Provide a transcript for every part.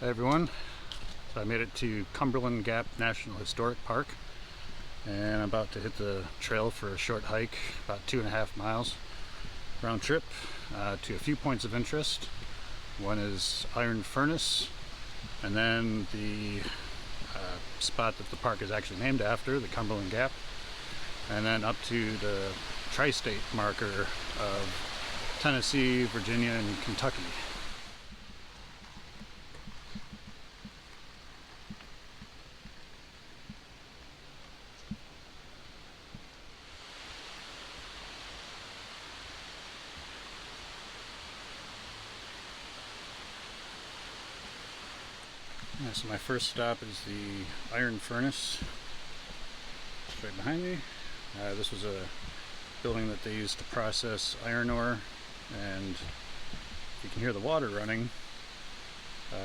Hi everyone, so I made it to Cumberland Gap National Historic Park and I'm about to hit the trail for a short hike, about 2.5 miles round trip to a few points of interest. One is Iron Furnace, and then the spot that the park is actually named after, the Cumberland Gap, and then up to the tri-state marker of Tennessee, Virginia, and Kentucky. Yeah, so my first stop is the Iron Furnace, just right behind me. This was a building that they used to process iron ore, and you can hear the water running.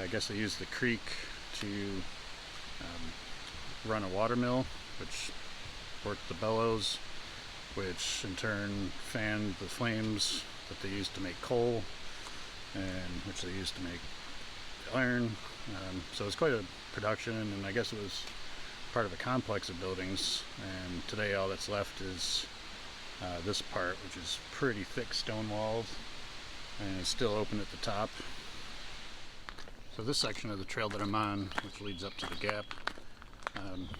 I guess they used the creek to run a water mill, which worked the bellows, which in turn fanned the flames that they used to make coal, and which they used to make iron. So it was quite a production, and I guess it was part of a complex of buildings, and today all that's left is this part, which is pretty thick stone walls and it's still open at the top. So this section of the trail that I'm on, which leads up to the gap,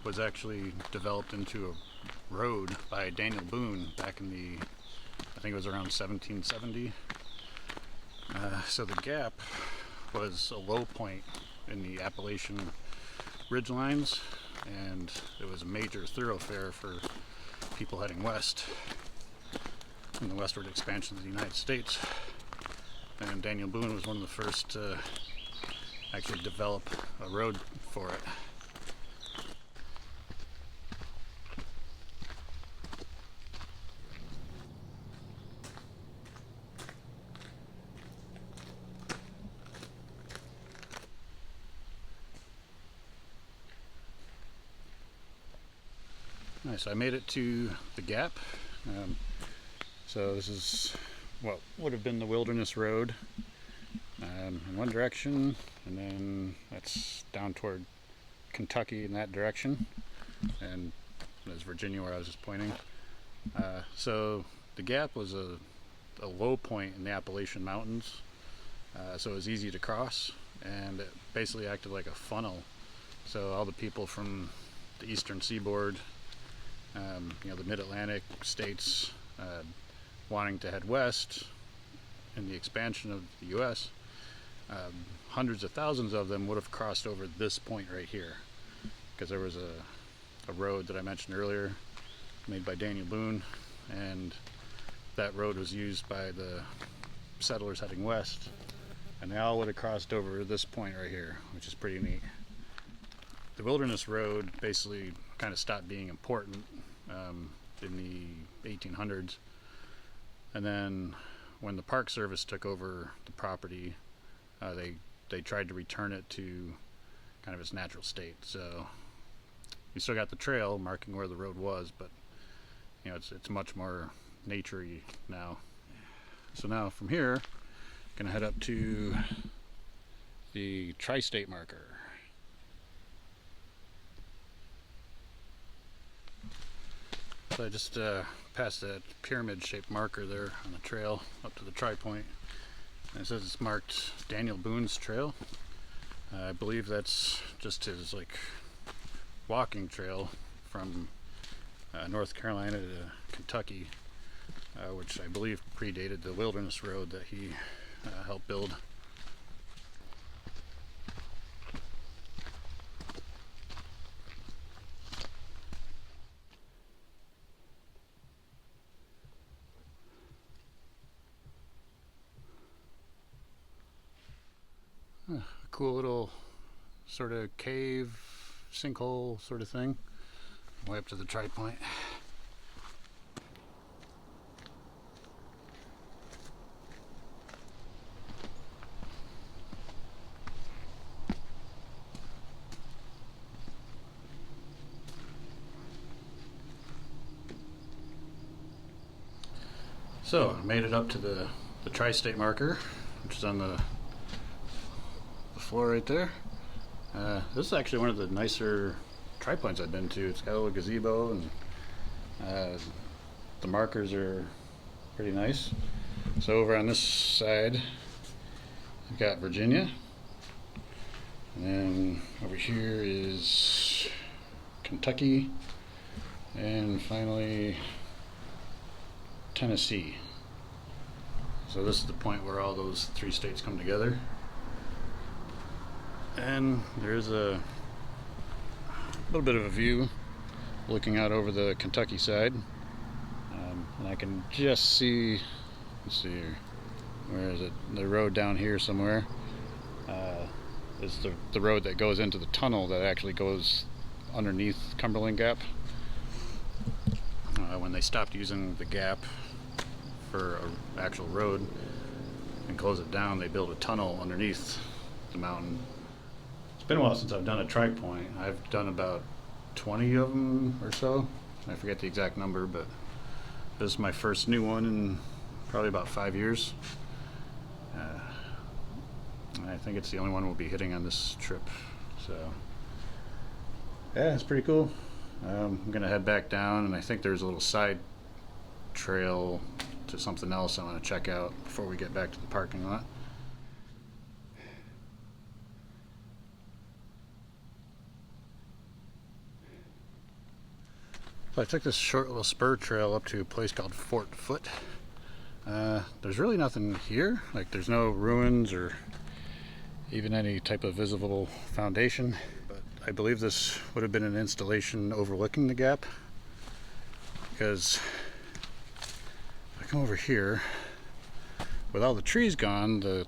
was actually developed into a road by Daniel Boone back in the, I think it was around 1770. So the gap was a low point in the Appalachian ridgelines, and it was a major thoroughfare for people heading west in the westward expansion of the United States. And Daniel Boone was one of the first to actually develop a road for it. Nice, I made it to the gap. So this is what would have been the Wilderness Road in one direction, and then that's down toward Kentucky in that direction, and there's Virginia where I was just pointing. So the gap was a low point in the Appalachian Mountains, so it was easy to cross, and it basically acted like a funnel. So all the people from the eastern seaboard, the mid-Atlantic states, wanting to head west in the expansion of the U.S., hundreds of thousands of them would have crossed over this point right here, because there was a road that I mentioned earlier made by Daniel Boone, and that road was used by the settlers heading west, and they all would have crossed over this point right here, which is pretty neat. The Wilderness Road basically kind of stopped being important in the 1800s, and then when the Park Service took over the property, they tried to return it to kind of its natural state. So you still got the trail marking where the road was, but it's much more nature-y now. So now from here, gonna head up to the tri-state marker. So I just passed that pyramid-shaped marker there on the trail up to the tri-point. And it says it's marked Daniel Boone's Trail. I believe that's just his walking trail from North Carolina to Kentucky, which I believe predated the Wilderness Road that he helped build. A cool little sort of cave, sinkhole sort of thing, way up to the tri-point. So I made it up to the tri-state marker, which is on the floor right there. This is actually one of the nicer tri-points I've been to. It's got a little gazebo, and the markers are pretty nice. So over on this side, we've got Virginia, and then over here is Kentucky, and finally Tennessee. So this is the point where all those three states come together. And there's a little bit of a view looking out over the Kentucky side. And I can just see, let's see here, where is it? The road down here somewhere. Is the road that goes into the tunnel that actually goes underneath Cumberland Gap. When they stopped using the gap for an actual road and closed it down, they built a tunnel underneath the mountain. It's been a while since I've done a tri-point. I've done about 20 of them or so. I forget the exact number, but this is my first new one in probably about 5 years. I think it's the only one we'll be hitting on this trip. So yeah, it's pretty cool. I'm gonna head back down, and I think there's a little side trail to something else I want to check out before we get back to the parking lot. So I took this short little spur trail up to a place called Fort Foote. There's really nothing here. Like, there's no ruins or even any type of visible foundation. But I believe this would have been an installation overlooking the gap, because if I come over here, with all the trees gone, the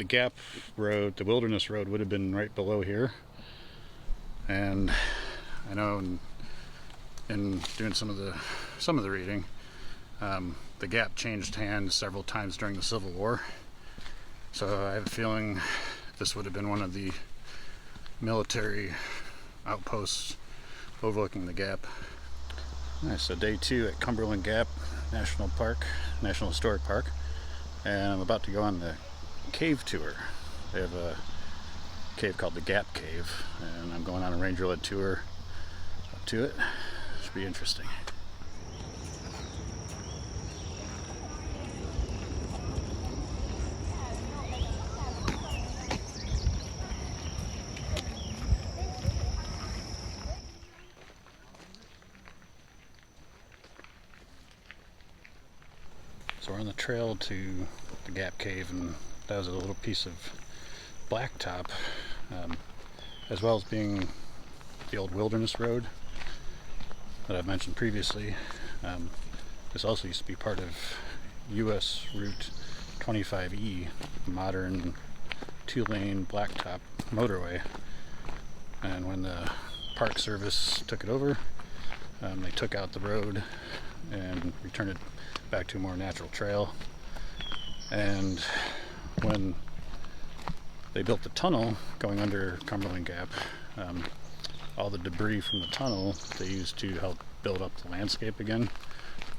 gap road, the wilderness road, would have been right below here. And I know in doing some of the reading, the gap changed hands several times during the Civil War. So I have a feeling this would have been one of the military outposts overlooking the gap. Alright, so day 2 at Cumberland Gap National Historic Park, and I'm about to go on the cave tour. They have a cave called the Gap Cave, and I'm going on a ranger-led tour up to it. Should be interesting. So we're on the trail to the Gap Cave, and that was a little piece of blacktop, as well as being the old wilderness road that I've mentioned previously. This also used to be part of US Route 25E, modern 2-lane blacktop motorway. And when the Park Service took it over, they took out the road and returned it back to a more natural trail. And when they built the tunnel going under Cumberland Gap, all the debris from the tunnel they used to help build up the landscape again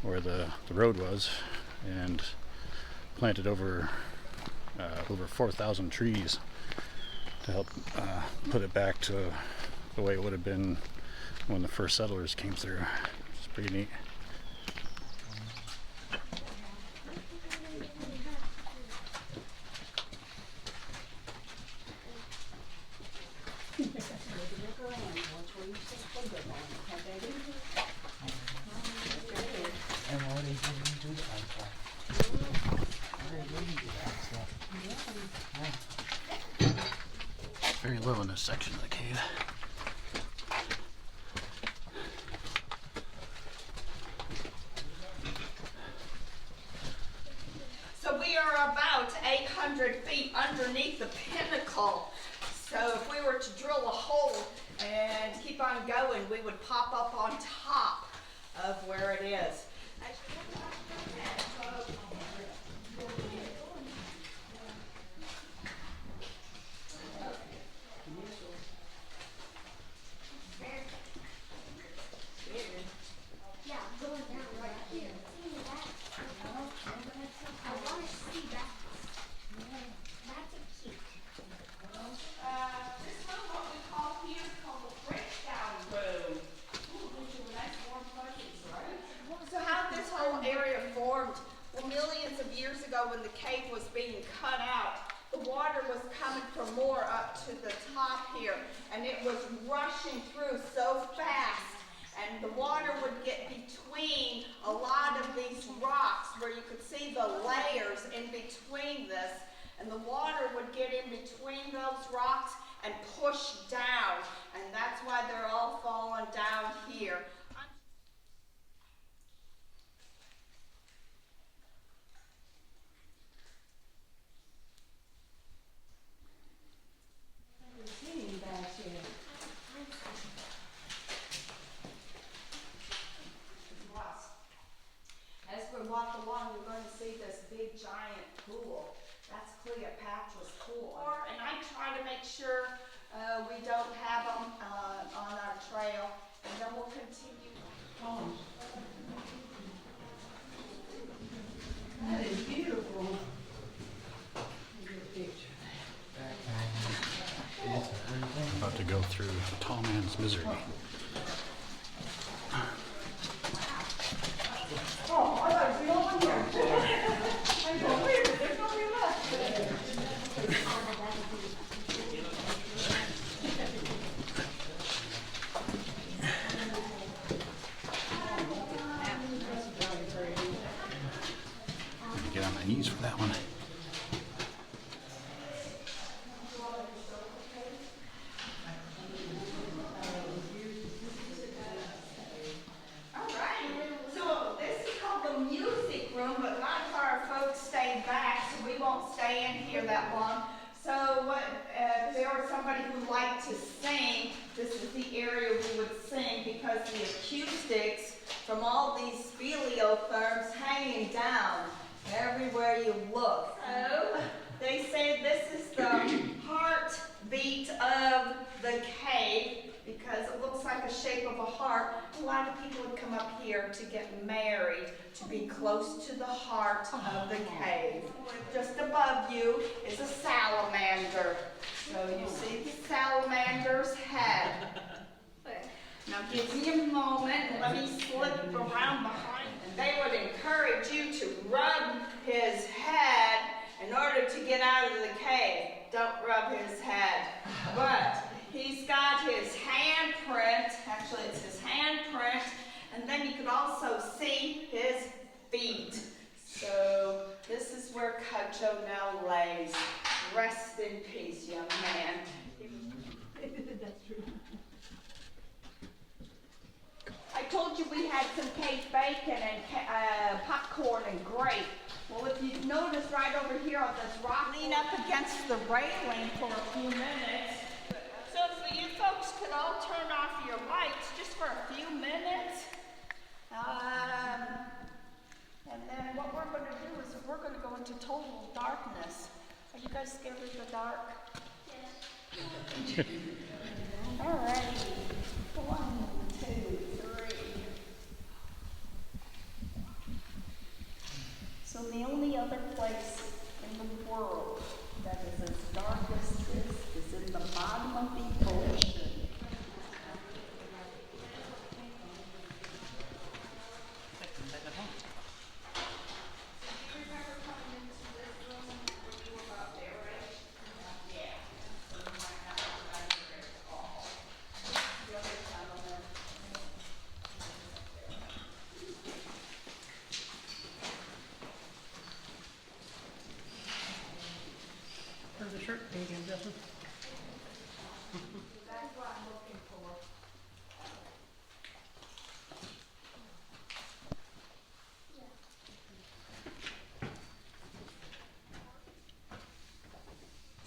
where the road was, and planted over 4,000 trees to help put it back to the way it would have been when the first settlers came through. It's pretty neat. Very low in this section of the cave. So we are about 800 feet underneath the pinnacle. So if we were to drill a hole and keep on going, we would pop up on top of where it is. ago when the cave was being cut out, the water was coming from more up to the top here, and it was rushing through so fast, and the water would get between a lot of these rocks where you could see the layers in between this, and the water would get in between those rocks and push down, and that's why they're all falling down here. As we walk along, you're going to see this big giant pool. That's Cleopatra's pool. And I try to make sure we don't have them on our trail, and then we'll continue. That is beautiful. About to go through Tall Man's Misery. Oh, I thought we all in here. I go, wait a minute, there's nobody left. Get on my knees for that one. That long. So what, if there was somebody who liked to sing, this is the area we would sing, because the acoustics from all these speleotherms hanging down everywhere you look. So they say this is the heartbeat of the cave, because it looks like a shape of a heart. A lot of people would come up here to get married, to be close to the heart of the cave. Just above you is a salamander. So you see the salamander's head. Now give me a moment and let me slip around behind. And they would encourage you to rub his head in order to get out of the cave. Don't rub his head. But he's got his handprint. Actually, it's his handprint. And then you can also see his feet. So this is where Cudjoe now lays. Rest in peace, young man. That's true. I told you we had some cave bacon and popcorn and grape. Well, if you notice right over here on this rock, lean up against the railing for a few minutes. So if you folks could all turn off your lights just for a few minutes. And then what we're going to do is we're going to go into total darkness. Are you guys scared of the dark? Yes. All right. 1, 2, 3. So the only other place in the world that is as dark as this is in the bottom of the ocean. Where's the shirt page in, Justin? That's what I'm looking for.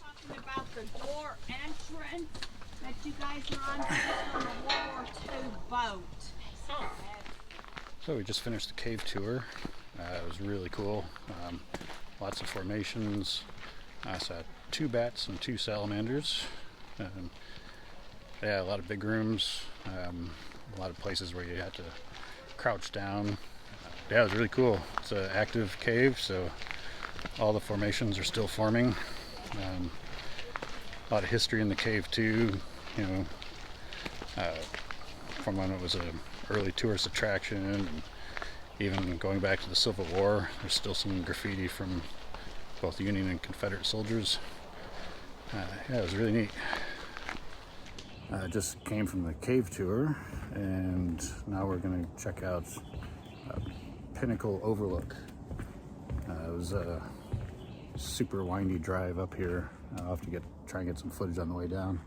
Talking about the door entrance that you guys are on. This is from a World War II boat. So we just finished the cave tour. It was really cool. Lots of formations. I saw 2 bats and 2 salamanders. Yeah, a lot of big rooms. A lot of places where you had to crouch down. Yeah, it was really cool. It's an active cave, so all the formations are still forming. A lot of history in the cave too. You know, from when it was an early tourist attraction, and even going back to the Civil War, there's still some graffiti from both Union and Confederate soldiers. Yeah, it was really neat. I just came from the cave tour, and now we're going to check out Pinnacle Overlook. It was a super windy drive up here. I'll have to try and get some footage on the way down.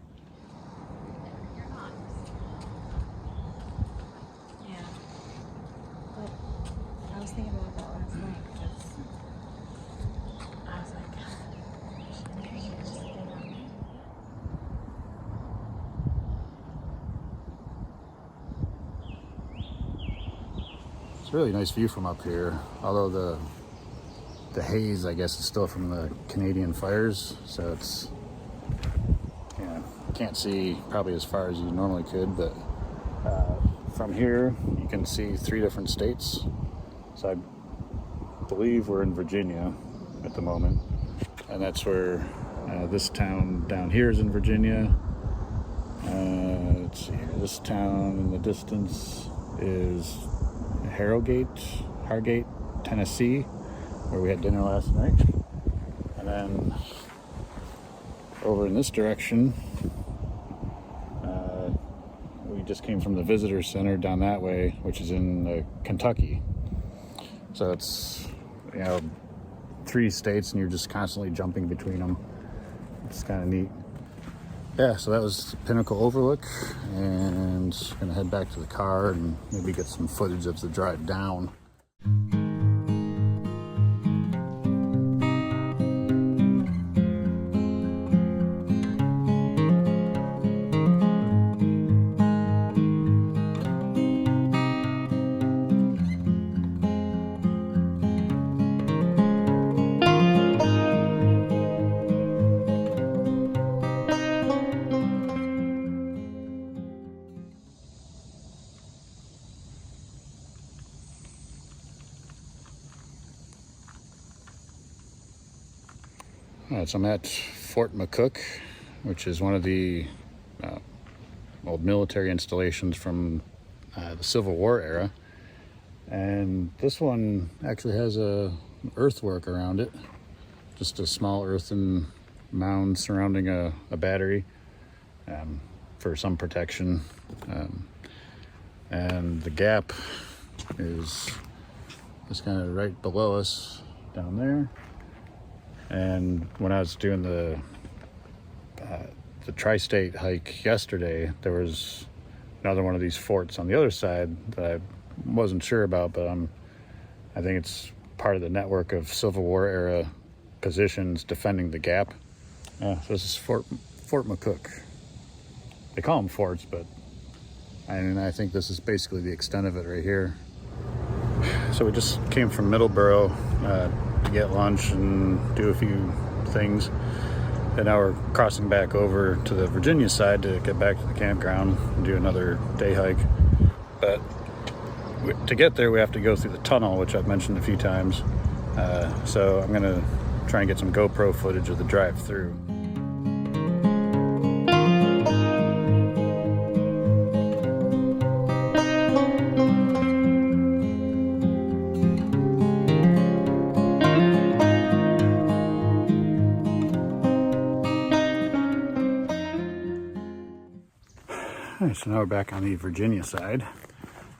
Yeah. But I was thinking about that last night because I was like, maybe I should just stay down there. It's a really nice view from up here, although the haze, I guess, is still from the Canadian fires, so it's, yeah, can't see probably as far as you normally could, but from here you can see 3 different states. So I believe we're in Virginia at the moment, and that's where this town down here is in Virginia. Let's see here, this town in the distance is Harrogate, Tennessee, where we had dinner last night. And then over in this direction, we just came from the visitor center down that way, which is in Kentucky. So it's, 3 states, and you're just constantly jumping between them. It's kind of neat. Yeah, so that was Pinnacle Overlook, and gonna head back to the car and maybe get some footage of the drive down. All right, so I'm at Fort McCook, which is one of the old military installations from the Civil War era. And this one actually has a earthwork around it, just a small earthen mound surrounding a battery for some protection. And the gap is just kind of right below us down there. And when I was doing the tri-state hike yesterday, there was another one of these forts on the other side that I wasn't sure about, but I think it's part of the network of Civil War era positions defending the gap. So this is Fort McCook. They call them forts, but I think this is basically the extent of it right here. So we just came from Middleborough to get lunch and do a few things. And now we're crossing back over to the Virginia side to get back to the campground and do another day hike. But to get there, we have to go through the tunnel, which I've mentioned a few times. So I'm gonna try and get some GoPro footage of the drive through. Alright, so now we're back on the Virginia side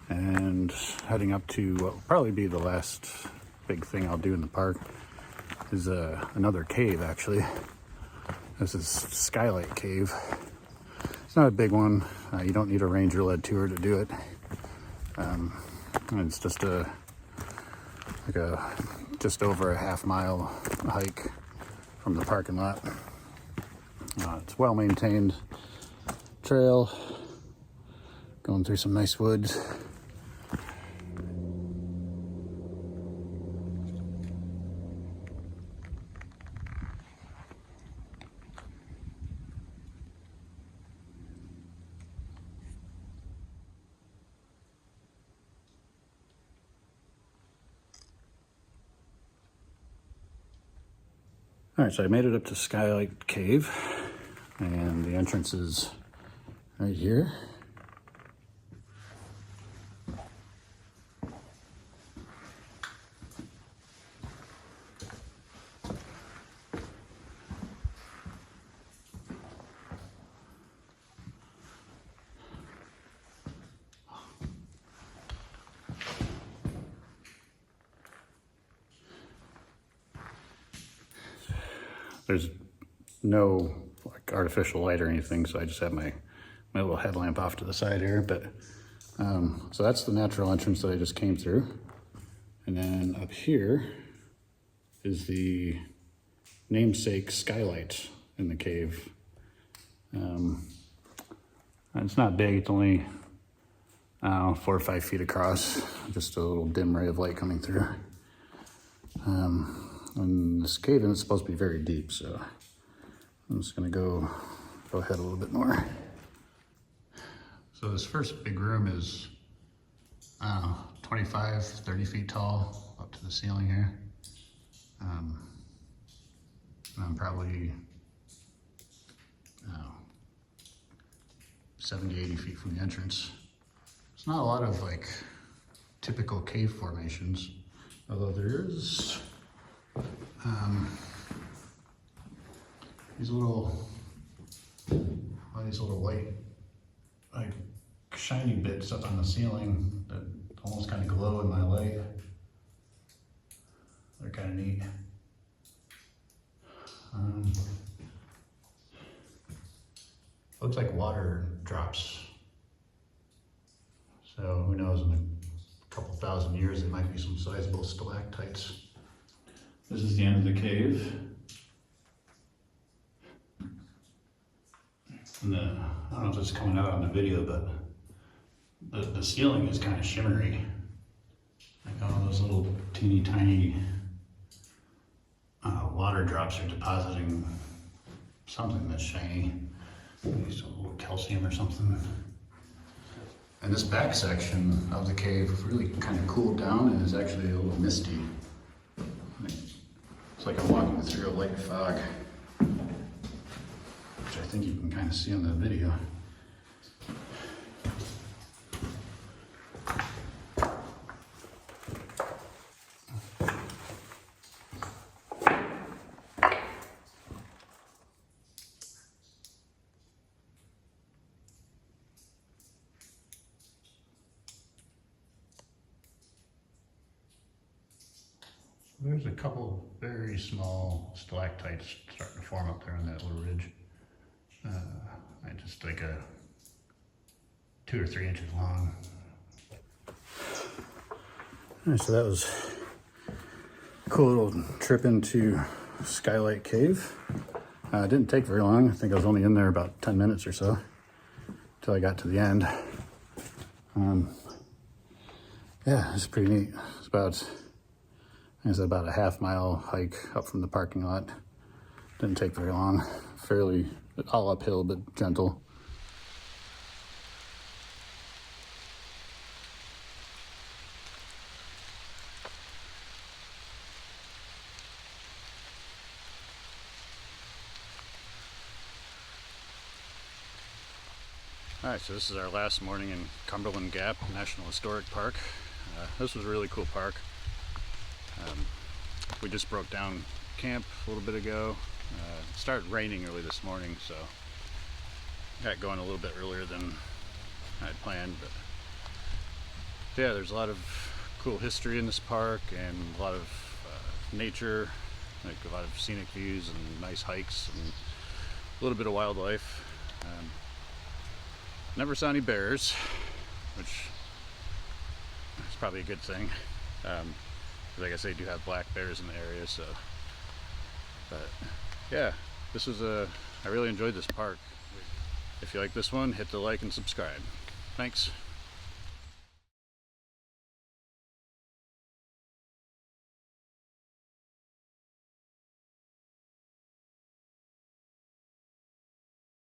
and heading up to what will probably be the last big thing I'll do in the park. Is another cave, actually. This is Skylight Cave. It's not a big one. You don't need a ranger-led tour to do it. And it's just just over a half-mile hike from the parking lot. It's well-maintained trail, going through some nice woods. All right, so I made it up to Skylight Cave, and the entrance is right here. there's no like artificial light or anything, so I just have my little headlamp off to the side here. But so that's the natural entrance that I just came through. And then up here is the namesake skylight in the cave. And it's not big, it's only 4 or 5 feet across, just a little dim ray of light coming through. And this cave is supposed to be very deep, so I'm just gonna go ahead a little bit more. So this first big room is 25, 30 feet tall up to the ceiling here. And I'm probably 70, 80 feet from the entrance. It's not a lot of like typical cave formations, although there is these little white like shiny bits up on the ceiling that almost kind of glow in my light. They're kind of neat. Looks like water drops. So who knows, in a couple thousand years there might be some sizable stalactites. This is the end of the cave. And I don't know if it's coming out on the video, but the ceiling is kind of shimmery. Like all those little teeny tiny water drops are depositing something that's shiny. Maybe some little calcium or something. And this back section of the cave really kind of cooled down and is actually a little misty. It's like I'm walking through a light fog, which I think you can kind of see on the video. There's a couple very small stalactites starting to form up there on that little ridge. Just like a 2 or 3 inches long. All right, so that was a cool little trip into Skylight Cave. It didn't take very long. I think I was only in there about 10 minutes or so until I got to the end. Yeah, it's pretty neat. It's about a half-mile hike up from the parking lot. Didn't take very long. Fairly all uphill, but gentle. All right, so this is our last morning in Cumberland Gap National Historic Park. This was a really cool park. We just broke down camp a little bit ago. It started raining early this morning, so got going a little bit earlier than I'd planned. But yeah, there's a lot of cool history in this park and a lot of nature, like a lot of scenic views and nice hikes and a little bit of wildlife. Never saw any bears, which is probably a good thing. Like I say, I do have black bears in the area, so. But yeah, this was I really enjoyed this park. If you like this one, hit the like and subscribe. Thanks.